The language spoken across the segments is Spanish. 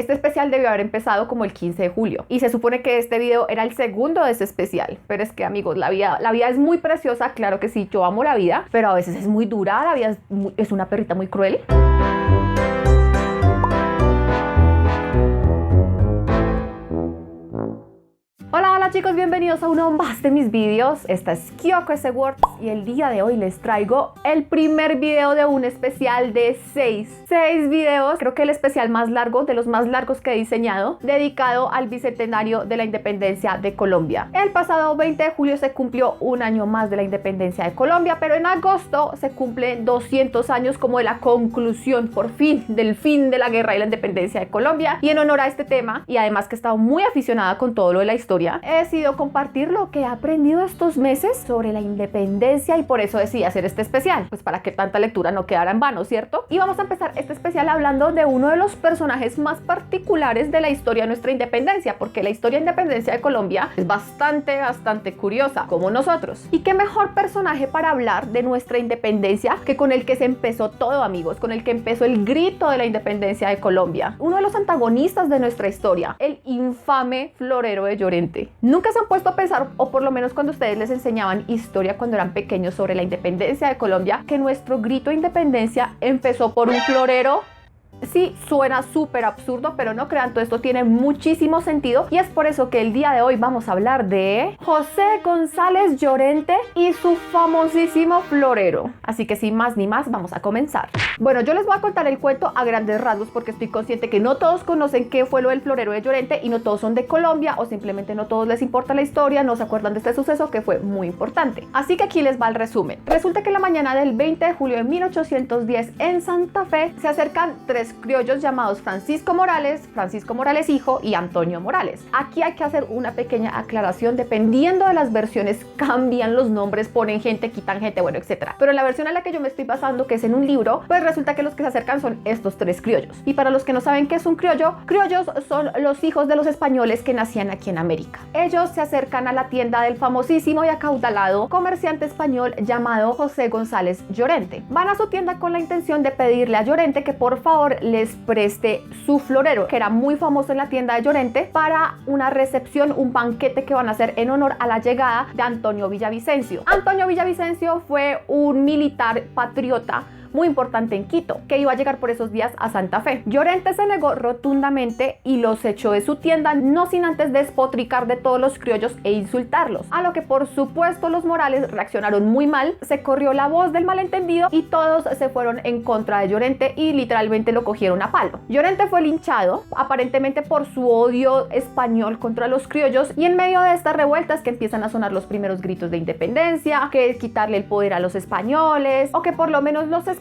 Este especial debió haber empezado como el 15 de julio y se supone que este video era el segundo de ese especial, pero es que amigos, la vida es muy preciosa, claro que sí, yo amo la vida, pero a veces es muy dura, la vida es una perrita muy cruel. Hola chicos, bienvenidos a uno más de mis vídeos. Esta es Kyoko S. Words y el día de hoy les traigo el primer video de un especial de 6 videos. Creo que el especial más largo, de los más largos que he diseñado, dedicado al bicentenario de la independencia de Colombia. El pasado 20 de julio se cumplió un año más de la independencia de Colombia, pero en agosto se cumplen 200 años como de la conclusión, por fin, del fin de la guerra y la independencia de Colombia. Y en honor a este tema, y además que he estado muy aficionada con todo lo de la historia, he decidido compartir lo que he aprendido estos meses sobre la independencia y por eso decidí hacer este especial, pues para que tanta lectura no quedara en vano, ¿cierto? Y vamos a empezar este especial hablando de uno de los personajes más particulares de la historia de nuestra independencia, porque la historia de independencia de Colombia es bastante curiosa, como nosotros. Y qué mejor personaje para hablar de nuestra independencia que con el que se empezó todo, amigos, con el que empezó el grito de la independencia de Colombia. Uno de los antagonistas de nuestra historia, el infame Florero de Llorente. Nunca se han puesto a pensar, o por lo menos cuando ustedes les enseñaban historia cuando eran pequeños sobre la independencia de Colombia, que nuestro grito de independencia empezó por un florero. Sí, suena súper absurdo, pero no crean, todo esto tiene muchísimo sentido y es por eso que el día de hoy vamos a hablar de José González Llorente y su famosísimo florero. Así que sin más ni más, vamos a comenzar. Bueno, yo les voy a contar el cuento a grandes rasgos porque estoy consciente que no todos conocen qué fue lo del florero de Llorente y no todos son de Colombia o simplemente no todos les importa la historia, no se acuerdan de este suceso que fue muy importante. Así que aquí les va el resumen. Resulta que la mañana del 20 de julio de 1810 en Santa Fe se acercan tres criollos llamados Francisco Morales hijo y Antonio Morales. Aquí hay que hacer una pequeña aclaración, dependiendo de las versiones cambian los nombres, ponen gente, quitan gente, bueno, etcétera. Pero la versión a la que yo me estoy basando, que es en un libro, pues resulta que los que se acercan son estos tres criollos. Y para los que no saben qué es un criollo, criollos son los hijos de los españoles que nacían aquí en América. Ellos se acercan a la tienda del famosísimo y acaudalado comerciante español llamado José González Llorente. Van a su tienda con la intención de pedirle a Llorente que por favor les preste su florero, que era muy famoso en la tienda de Llorente, para una recepción, un banquete que van a hacer en honor a la llegada de Antonio Villavicencio. Antonio Villavicencio fue un militar patriota muy importante en Quito, que iba a llegar por esos días a Santa Fe. Llorente se negó rotundamente y los echó de su tienda, no sin antes despotricar de todos los criollos e insultarlos, a lo que por supuesto los Morales reaccionaron muy mal, se corrió la voz del malentendido y todos se fueron en contra de Llorente y literalmente lo cogieron a palo. Llorente fue linchado, aparentemente por su odio español contra los criollos, y en medio de estas revueltas que empiezan a sonar los primeros gritos de independencia, que es quitarle el poder a los españoles, o que por lo menos los españoles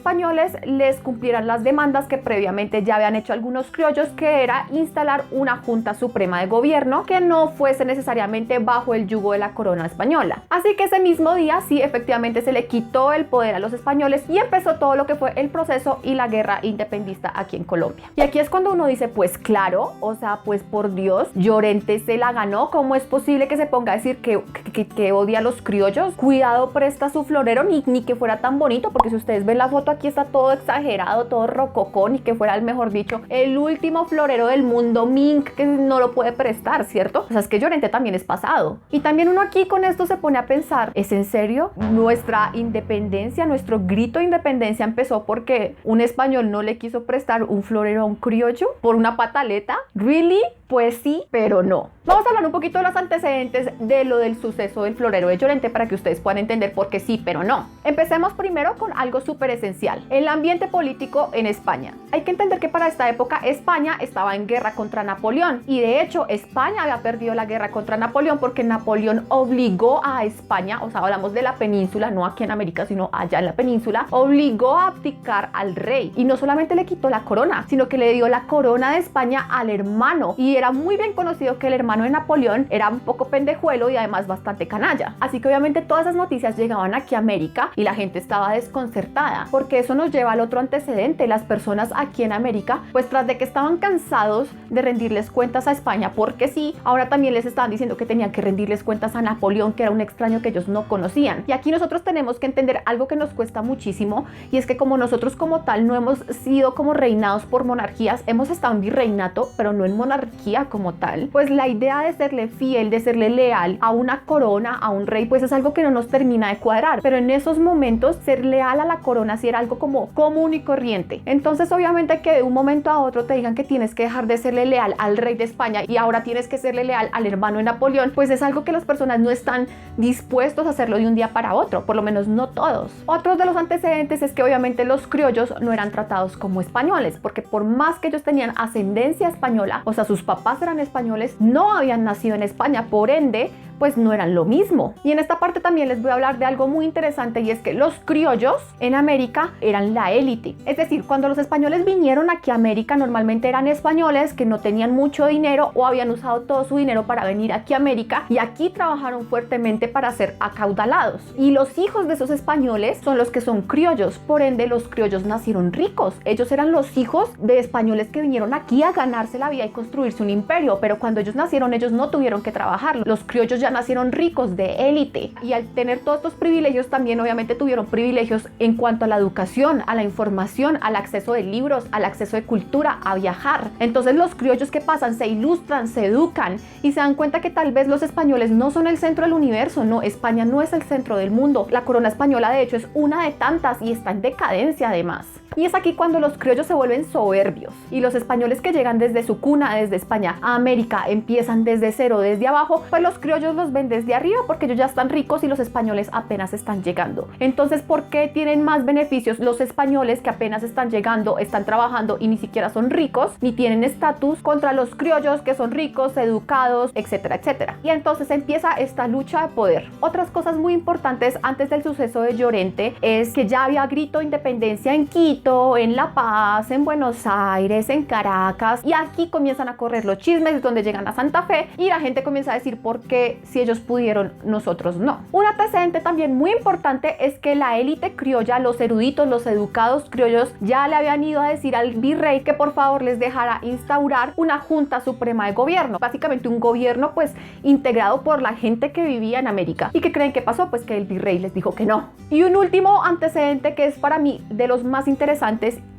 les cumplieran las demandas que previamente ya habían hecho algunos criollos, que era instalar una junta suprema de gobierno que no fuese necesariamente bajo el yugo de la corona española. Así que ese mismo día sí, efectivamente se le quitó el poder a los españoles y empezó todo lo que fue el proceso y la guerra independentista aquí en Colombia. Y aquí es cuando uno dice, pues claro, o sea, pues por Dios, Llorente se la ganó. ¿Cómo es posible que se ponga a decir que odia a los criollos? Cuidado, presta su florero, ni que fuera tan bonito, porque si ustedes ven la foto aquí está todo exagerado, todo rococón, y que fuera, el mejor dicho, el último florero del mundo mink, que no lo puede prestar, ¿cierto? O sea, es que Llorente también es pasado. Y también uno aquí con esto se pone a pensar, ¿es en serio? Nuestra independencia, nuestro grito de independencia empezó porque un español no le quiso prestar un florero a un criollo por una pataleta. ¿Really? Pues sí, pero no. Vamos a hablar un poquito de los antecedentes de lo del suceso del florero de Llorente para que ustedes puedan entender por qué sí, pero no. Empecemos primero con algo súper esencial: el ambiente político en España. Hay que entender que para esta época España estaba en guerra contra Napoleón, y de hecho España había perdido la guerra contra Napoleón porque Napoleón obligó a España, o sea, hablamos de la península, no aquí en América, sino allá en la península, obligó a abdicar al rey, y no solamente le quitó la corona, sino que le dio la corona de España al hermano, y era muy bien conocido que el hermano de Napoleón era un poco pendejuelo y además bastante canalla. Así que obviamente todas esas noticias llegaban aquí a América y la gente estaba desconcertada, porque eso nos lleva al otro antecedente. Las personas aquí en América, pues tras de que estaban cansados de rendirles cuentas a España, porque sí, ahora también les estaban diciendo que tenían que rendirles cuentas a Napoleón, que era un extraño que ellos no conocían. Y aquí nosotros tenemos que entender algo que nos cuesta muchísimo, y es que como nosotros como tal no hemos sido como reinados por monarquías, hemos estado en virreinato, pero no en monarquía como tal, pues la idea de serle fiel, de serle leal a una corona, a un rey, pues es algo que no nos termina de cuadrar. Pero en esos momentos ser leal a la corona sí era algo como común y corriente. Entonces obviamente que de un momento a otro te digan que tienes que dejar de serle leal al rey de España y ahora tienes que serle leal al hermano de Napoleón, pues es algo que las personas no están dispuestos a hacerlo de un día para otro, por lo menos no todos. Otros de los antecedentes es que obviamente los criollos no eran tratados como españoles, porque por más que ellos tenían ascendencia española, o sea, sus papás eran españoles, no habían nacido en España, por ende, pues no eran lo mismo. Y en esta parte también les voy a hablar de algo muy interesante, y es que los criollos en América eran la élite. Es decir, cuando los españoles vinieron aquí a América, normalmente eran españoles que no tenían mucho dinero o habían usado todo su dinero para venir aquí a América, y aquí trabajaron fuertemente para ser acaudalados. Y los hijos de esos españoles son los que son criollos, por ende los criollos nacieron ricos. Ellos eran los hijos de españoles que vinieron aquí a ganarse la vida y construirse un imperio, pero cuando ellos nacieron ellos no tuvieron que trabajar. Los criollos ya nacieron ricos, de élite, y al tener todos estos privilegios también obviamente tuvieron privilegios en cuanto a la educación, a la información, al acceso de libros, al acceso de cultura, a viajar. Entonces los criollos, ¿qué pasan? Se ilustran, se educan y se dan cuenta que tal vez los españoles no son el centro del universo. No, España no es el centro del mundo. La corona española de hecho es una de tantas y está en decadencia además. Y es aquí cuando los criollos se vuelven soberbios y los españoles que llegan desde su cuna, desde España a América, empiezan desde cero, desde abajo, pues los criollos los ven desde arriba porque ellos ya están ricos y los españoles apenas están llegando. Entonces, ¿por qué tienen más beneficios los españoles que apenas están llegando, están trabajando y ni siquiera son ricos, ni tienen estatus, contra los criollos que son ricos, educados, etcétera, etcétera? Y entonces empieza esta lucha de poder. Otras cosas muy importantes antes del suceso de Llorente es que ya había grito de independencia en Quito, en La Paz, en Buenos Aires, en Caracas, y aquí comienzan a correr los chismes donde llegan a Santa Fe y la gente comienza a decir por qué si ellos pudieron, nosotros no. Un antecedente también muy importante es que la élite criolla, los eruditos, los educados criollos, ya le habían ido a decir al virrey que por favor les dejara instaurar una junta suprema de gobierno, básicamente un gobierno pues integrado por la gente que vivía en América. ¿Y qué creen que pasó? Pues que el virrey les dijo que no. Y un último antecedente que es para mí de los más interesantes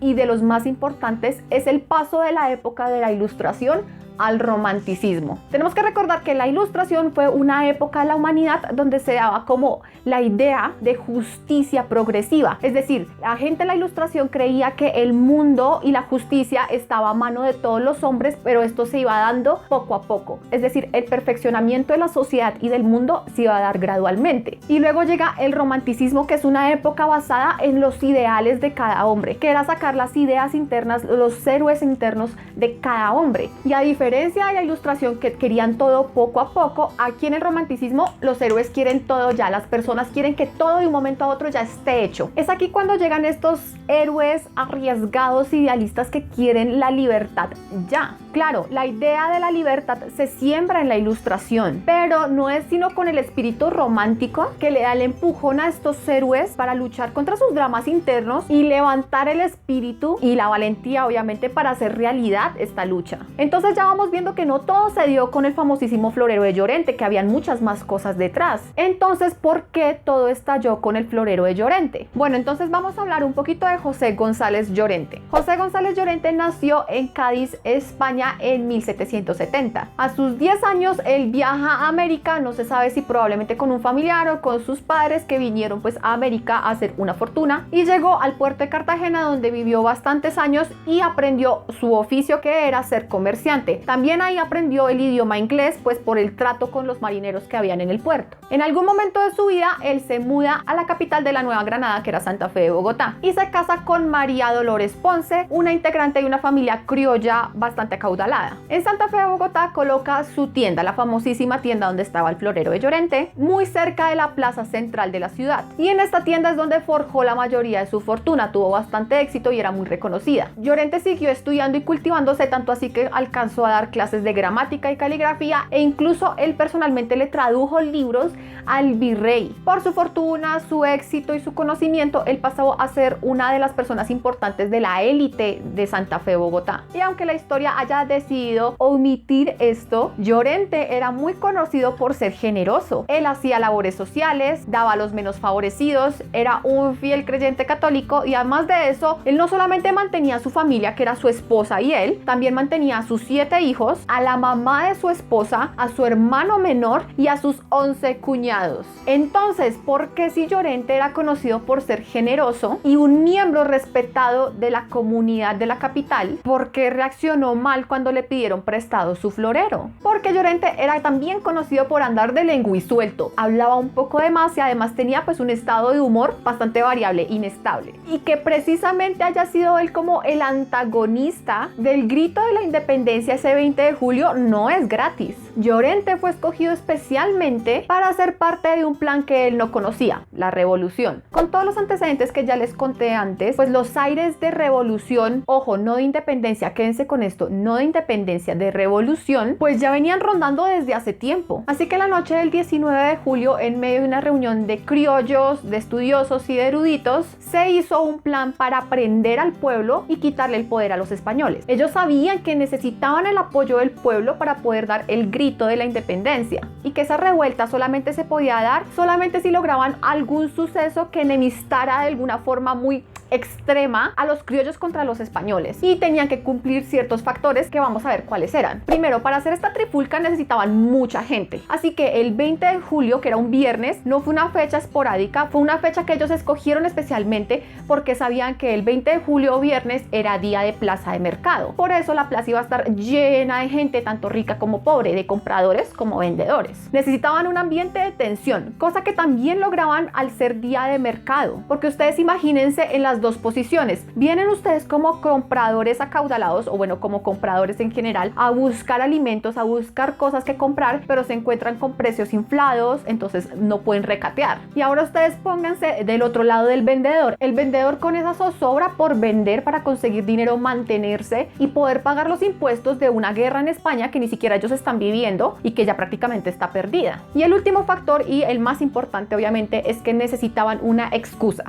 y de los más importantes es el paso de la época de la Ilustración al romanticismo. Tenemos que recordar que la Ilustración fue una época de la humanidad donde se daba como la idea de justicia progresiva. Es decir, la gente de la Ilustración creía que el mundo y la justicia estaba a mano de todos los hombres, pero esto se iba dando poco a poco. Es decir, el perfeccionamiento de la sociedad y del mundo se iba a dar gradualmente. Y luego llega el romanticismo, que es una época basada en los ideales de cada hombre, que era sacar las ideas internas, los héroes internos de cada hombre. Y a diferencia de la Ilustración, que querían todo poco a poco, aquí en el romanticismo los héroes quieren todo ya, las personas quieren que todo de un momento a otro ya esté hecho. Es aquí cuando llegan estos héroes arriesgados, idealistas que quieren la libertad ya. Claro, la idea de la libertad se siembra en la Ilustración, pero no es sino con el espíritu romántico que le da el empujón a estos héroes para luchar contra sus dramas internos y levantar el espíritu y la valentía, obviamente, para hacer realidad esta lucha. Entonces ya vamos viendo que no todo se dio con el famosísimo florero de Llorente, que habían muchas más cosas detrás. Entonces, ¿por qué todo estalló con el florero de Llorente? Bueno, entonces vamos a hablar un poquito de José González Llorente. José González Llorente nació en Cádiz, España, en 1770. A sus 10 años él viaja a América, no se sabe si probablemente con un familiar o con sus padres, que vinieron pues a América a hacer una fortuna, y llegó al puerto de Cartagena, donde vivió bastantes años y aprendió su oficio, que era ser comerciante. También ahí aprendió el idioma inglés, pues por el trato con los marineros que habían en el puerto. En algún momento de su vida él se muda a la capital de la Nueva Granada, que era Santa Fe de Bogotá, y se casa con María Dolores Ponce, una integrante de una familia criolla bastante acaudalada. En Santa Fe de Bogotá coloca su tienda, la famosísima tienda donde estaba el florero de Llorente, muy cerca de la plaza central de la ciudad. Y en esta tienda es donde forjó la mayoría de su fortuna, tuvo bastante éxito y era muy reconocida. Llorente siguió estudiando y cultivándose, tanto así que alcanzó a a dar clases de gramática y caligrafía e incluso él personalmente le tradujo libros al virrey. Por su fortuna, su éxito y su conocimiento, él pasó a ser una de las personas importantes de la élite de Santa Fe, Bogotá. Y aunque la historia haya decidido omitir esto, Llorente era muy conocido por ser generoso. Él hacía labores sociales, daba a los menos favorecidos, era un fiel creyente católico y además de eso, él no solamente mantenía a su familia, que era su esposa y él, también mantenía a sus 7 hijos, a la mamá de su esposa, a su hermano menor y a sus 11 cuñados. Entonces, ¿por qué si Llorente era conocido por ser generoso y un miembro respetado de la comunidad de la capital, por qué reaccionó mal cuando le pidieron prestado su florero? Porque Llorente era también conocido por andar de lengüi suelto, hablaba un poco de más y además tenía pues un estado de humor bastante variable, inestable. Y que precisamente haya sido él como el antagonista del grito de la independencia ese 20 de julio no es gratis. Llorente fue escogido especialmente para ser parte de un plan que él no conocía, la revolución. Con todos los antecedentes que ya les conté antes, pues los aires de revolución, ojo, no de independencia, quédense con esto, no de independencia, de revolución, pues ya venían rondando desde hace tiempo. Así que la noche del 19 de julio, en medio de una reunión de criollos, de estudiosos y de eruditos, se hizo un plan para prender al pueblo y quitarle el poder a los españoles. Ellos sabían que necesitaban el apoyo del pueblo para poder dar el grito de la independencia y que esa revuelta solamente se podía dar solamente si lograban algún suceso que enemistara de alguna forma muy extrema a los criollos contra los españoles y tenían que cumplir ciertos factores que vamos a ver cuáles eran. Primero, para hacer esta trifulca necesitaban mucha gente, así que el 20 de julio, que era un viernes, no fue una fecha esporádica, fue una fecha que ellos escogieron especialmente porque sabían que el 20 de julio, viernes, era día de plaza de mercado. Por eso la plaza iba a estar llena de gente, tanto rica como pobre, de compradores como vendedores. Necesitaban un ambiente de tensión, cosa que también lograban al ser día de mercado, porque ustedes imagínense en las dos posiciones. Vienen ustedes como compradores acaudalados, o bueno, como compradores en general, a buscar alimentos, a buscar cosas que comprar, pero se encuentran con precios inflados, entonces no pueden recatear. Y ahora ustedes pónganse del otro lado del vendedor. El vendedor con esa zozobra por vender para conseguir dinero, mantenerse y poder pagar los impuestos de una guerra en España que ni siquiera ellos están viviendo y que ya prácticamente está perdida. Y el último factor, y el más importante obviamente, es que necesitaban una excusa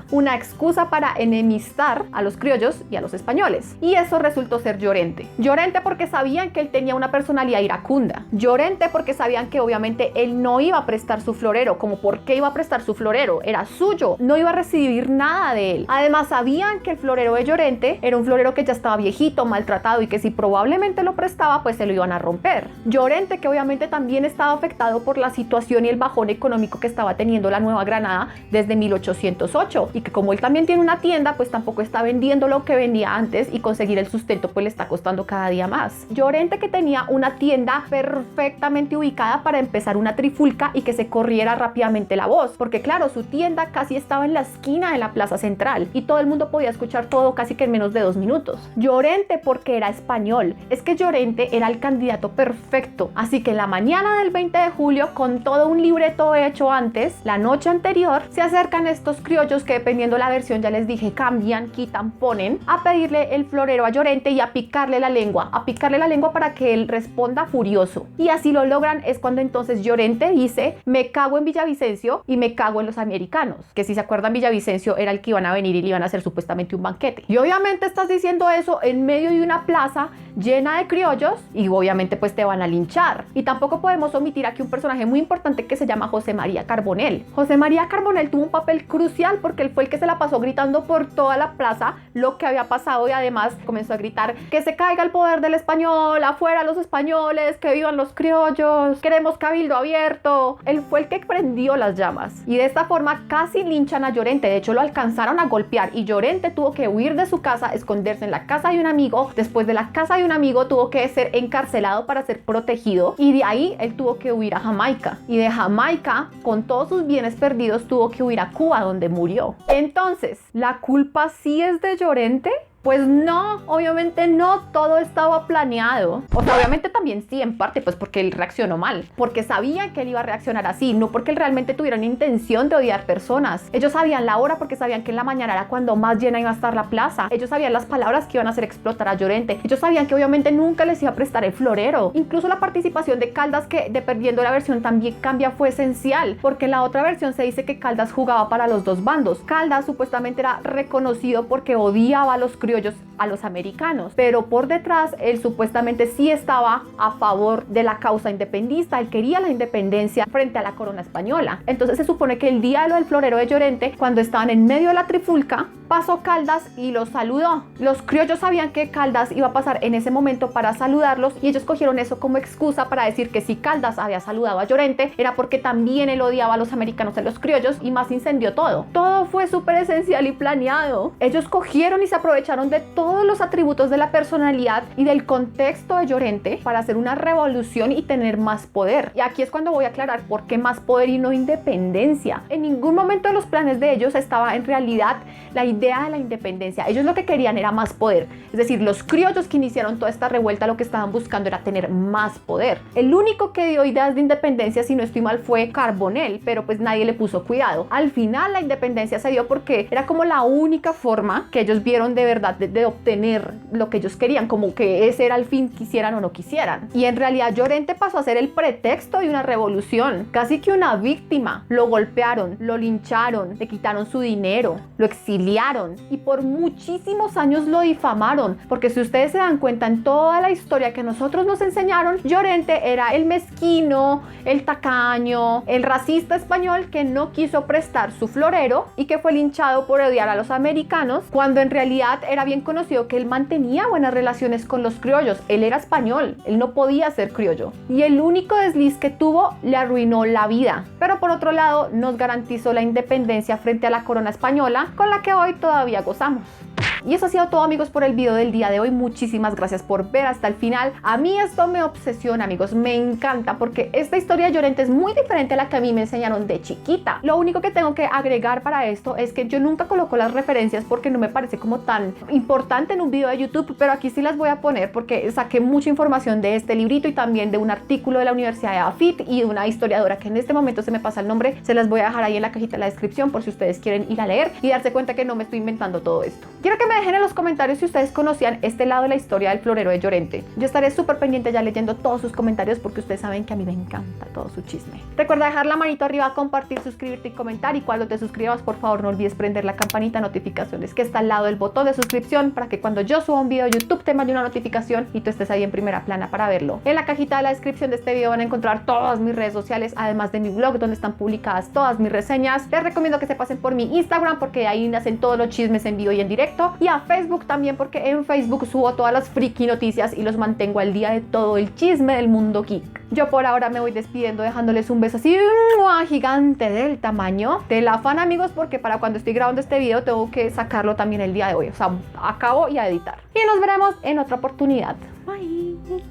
para enemistar a los criollos y a los españoles. Y eso resultó ser Llorente. Llorente porque sabían que él tenía una personalidad iracunda. Llorente porque sabían que obviamente él no iba a prestar su florero. Como por qué iba a prestar su florero, era suyo, no iba a recibir nada de él. Además sabían que el florero de Llorente era un florero que ya estaba viejito, maltratado y que si probablemente lo prestaba pues se lo iban a romper. Llorente que obviamente también estaba afectado por la situación y el bajón económico que estaba teniendo la Nueva Granada desde 1808 y que como él también tiene una tienda pues tampoco está vendiendo lo que vendía antes y conseguir el sustento pues le está costando cada día más. Llorente que tenía una tienda perfectamente ubicada para empezar una trifulca y que se corriera rápidamente la voz, porque claro, su tienda casi estaba en la esquina de la plaza central y todo el mundo podía escuchar todo casi que en menos de 2 minutos. Llorente porque era español, es que Llorente era el candidato perfecto, así que en la mañana del 20 de julio, con todo un libreto hecho antes, la noche anterior, se acercan estos criollos que dependiendo la versión ya les dije, cambian, quitan, ponen, a pedirle el florero a Llorente y a picarle la lengua para que él responda furioso. Y así lo logran, es cuando entonces Llorente dice, me cago en Villavicencio y me cago en los americanos, que si se acuerdan Villavicencio era el que iban a venir y le iban a hacer supuestamente un banquete. Y obviamente estás diciendo eso en medio de una plaza llena de criollos y obviamente pues te van a linchar. Y tampoco podemos omitir aquí un personaje muy importante que se llama José María Carbonell. José María Carbonell tuvo un papel crucial porque él fue el que se la pasó gritando por toda la plaza lo que había pasado y además comenzó a gritar que se caiga el poder del español, afuera los españoles, que vivan los criollos, queremos cabildo abierto. Él fue el que prendió las llamas y de esta forma casi linchan a Llorente. De hecho lo alcanzaron a golpear y Llorente tuvo que huir de su casa, esconderse en la casa de un amigo. Después de la casa de un amigo tuvo que ser encarcelado para ser protegido y de ahí él tuvo que huir a Jamaica y de Jamaica con todos sus bienes perdidos tuvo que huir a Cuba donde murió. Entonces, ¿la culpa sí es de Llorente? Pues no, obviamente no, todo estaba planeado. O sea, obviamente también sí, en parte, pues porque él reaccionó mal, porque sabían que él iba a reaccionar así, no porque él realmente tuvieron intención de odiar personas. Ellos sabían la hora porque sabían que en la mañana era cuando más llena iba a estar la plaza. Ellos sabían las palabras que iban a hacer explotar a Llorente. Ellos sabían que obviamente nunca les iba a prestar el florero. Incluso la participación de Caldas, que dependiendo de la versión también cambia, fue esencial, porque en la otra versión se dice que Caldas jugaba para los dos bandos. Caldas supuestamente era reconocido porque odiaba a los criollos, a los americanos, pero por detrás él supuestamente sí estaba a favor de la causa independentista. Él quería la independencia frente a la corona española. Entonces se supone que el día de lo del florero de Llorente, cuando estaban en medio de la trifulca, pasó Caldas y los saludó. Los criollos sabían que Caldas iba a pasar en ese momento para saludarlos y ellos cogieron eso como excusa para decir que si Caldas había saludado a Llorente era porque también él odiaba a los americanos, a los criollos, y más incendió todo. Todo fue súper esencial y planeado. Ellos cogieron y se aprovecharon de todos los atributos de la personalidad y del contexto de Llorente para hacer una revolución y tener más poder. Y aquí es cuando voy a aclarar por qué más poder y no independencia. En ningún momento de los planes de ellos estaba en realidad la idea de la independencia. Ellos lo que querían era más poder. Es decir, los criollos que iniciaron toda esta revuelta lo que estaban buscando era tener más poder. El único que dio ideas de independencia, si no estoy mal, fue Carbonell, pero pues nadie le puso cuidado. Al final la independencia se dio porque era como la única forma que ellos vieron de verdad de obtener lo que ellos querían, como que ese era el fin, quisieran o no quisieran. Y en realidad Llorente pasó a ser el pretexto de una revolución, casi que una víctima. Lo golpearon, lo lincharon, le quitaron su dinero, lo exiliaron y por muchísimos años lo difamaron, porque si ustedes se dan cuenta en toda la historia que nosotros nos enseñaron, Llorente era el mezquino, el tacaño, el racista español que no quiso prestar su florero y que fue linchado por odiar a los americanos, cuando en realidad era bien conocido que él mantenía buenas relaciones con los criollos. Él era español, él no podía ser criollo, y el único desliz que tuvo le arruinó la vida. Pero por otro lado nos garantizó la independencia frente a la corona española, con la que hoy todavía gozamos. Y eso ha sido todo, amigos, por el video del día de hoy. Muchísimas gracias por ver hasta el final. A mí esto me obsesiona, amigos, me encanta, porque esta historia de Llorente es muy diferente a la que a mí me enseñaron de chiquita. Lo único que tengo que agregar para esto es que yo nunca coloco las referencias porque no me parece como tan importante en un video de YouTube, pero aquí sí las voy a poner porque saqué mucha información de este librito y también de un artículo de la Universidad de AFIT y de una historiadora que en este momento se me pasa el nombre. Se las voy a dejar ahí en la cajita de la descripción por si ustedes quieren ir a leer y darse cuenta que no me estoy inventando todo esto. Quiero que me dejen en los comentarios si ustedes conocían este lado de la historia del florero de Llorente. Yo estaré súper pendiente ya leyendo todos sus comentarios porque ustedes saben que a mí me encanta todo su chisme. Recuerda dejar la manito arriba, compartir, suscribirte y comentar, y cuando te suscribas, por favor no olvides prender la campanita de notificaciones que está al lado del botón de suscripción para que cuando yo suba un video YouTube te mande una notificación y tú estés ahí en primera plana para verlo. En la cajita de la descripción de este video van a encontrar todas mis redes sociales, además de mi blog donde están publicadas todas mis reseñas. Les recomiendo que se pasen por mi Instagram porque ahí nacen todos los chismes en vivo y en directo, y a Facebook también porque en Facebook subo todas las friki noticias y los mantengo al día de todo el chisme del mundo geek. Yo por ahora me voy despidiendo dejándoles un beso así gigante del tamaño de la fan, amigos, porque para cuando estoy grabando este video tengo que sacarlo también el día de hoy, o sea, acabo y a editar. Y nos veremos en otra oportunidad. Bye.